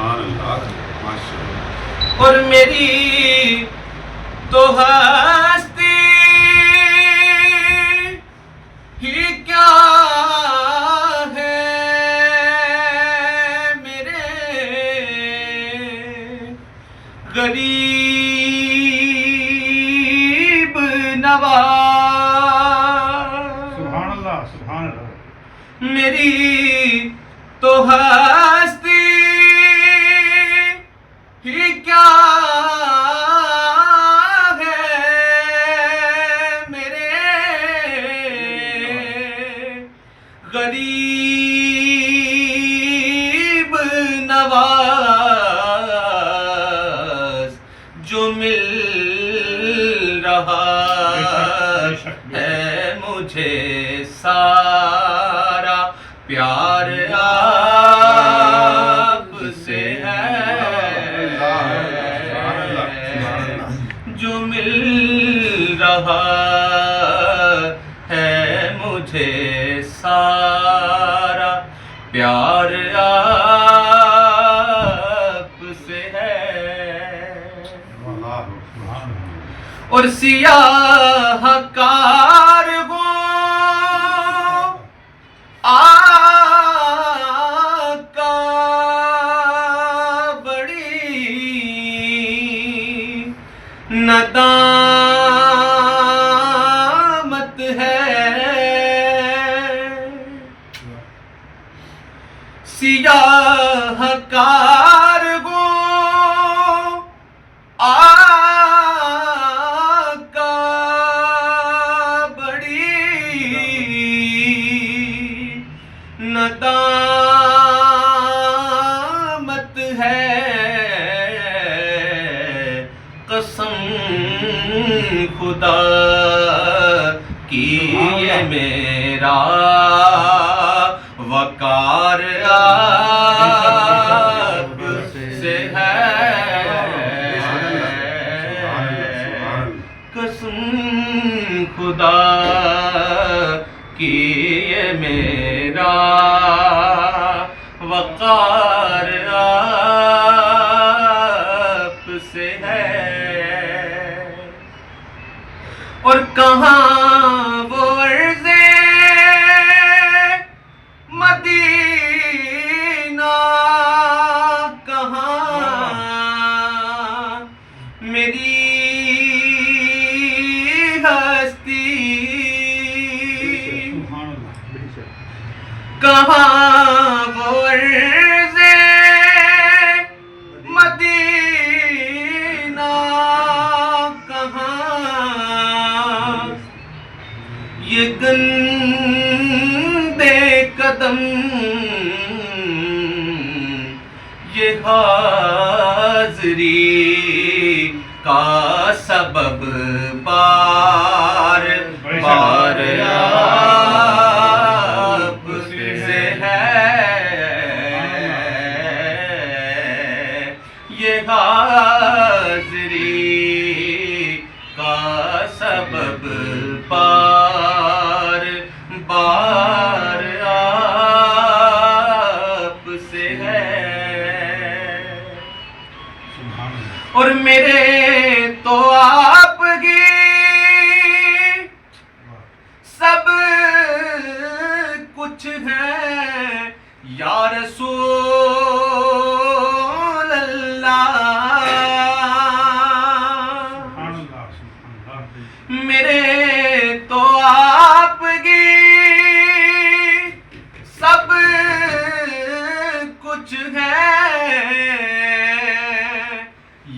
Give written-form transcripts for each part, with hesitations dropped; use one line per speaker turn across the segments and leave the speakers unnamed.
سبحان اللہ ماشاءاللہ.
اور میری تو ہستی ہی کیا ہے میرے غریب نواز.
سبحان اللہ سبحان اللہ.
میری تو ہستی ہی کیا ہے میرے غریب نواز. جو مل رہا ہے مجھے سارا پیار آپ سے ہے. جو مل رہا ہے مجھے سارا پیار آپ سے ہے. اور سیاہ کارگو آقا بڑی ندامت ہے. سیاہ کارگو آقا بڑی ندامت ہے. قسم خدا کی یہ میرا وقار آپ سے ہے. قسم خدا کی یہ میرا وقار آپ سے ہے. اور کہاں وہ عرضے مدینہ کہاں میری ہستی. کہاں وہ عرضے مدینہ کہاں یہ گندے قدم یہ حاضری کا سبب بار بار آپ سے ہے. یہ حاضری کا سبب بار بار آپ سے ہے. اور میرے تو آپ کی سب کچھ ہے یا رسول اللہ. میرے تو آپ کی سب کچھ ہے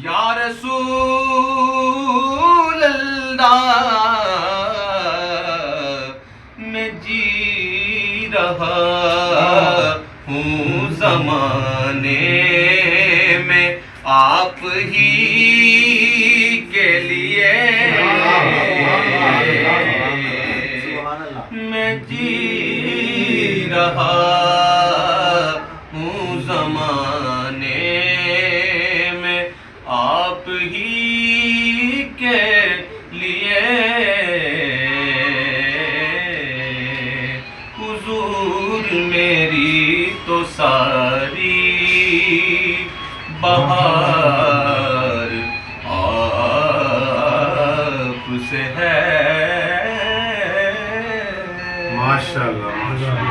یا رسول اللہ. میں جی رہا ہوں زمانے میں آپ ہی کے لیے. میں جی رہا ہوں زمانے میں آپ ہی کے لیے. حضور میری تو ساری بہار آپ سے ہے.
ماشاءاللہ ماشاءاللہ.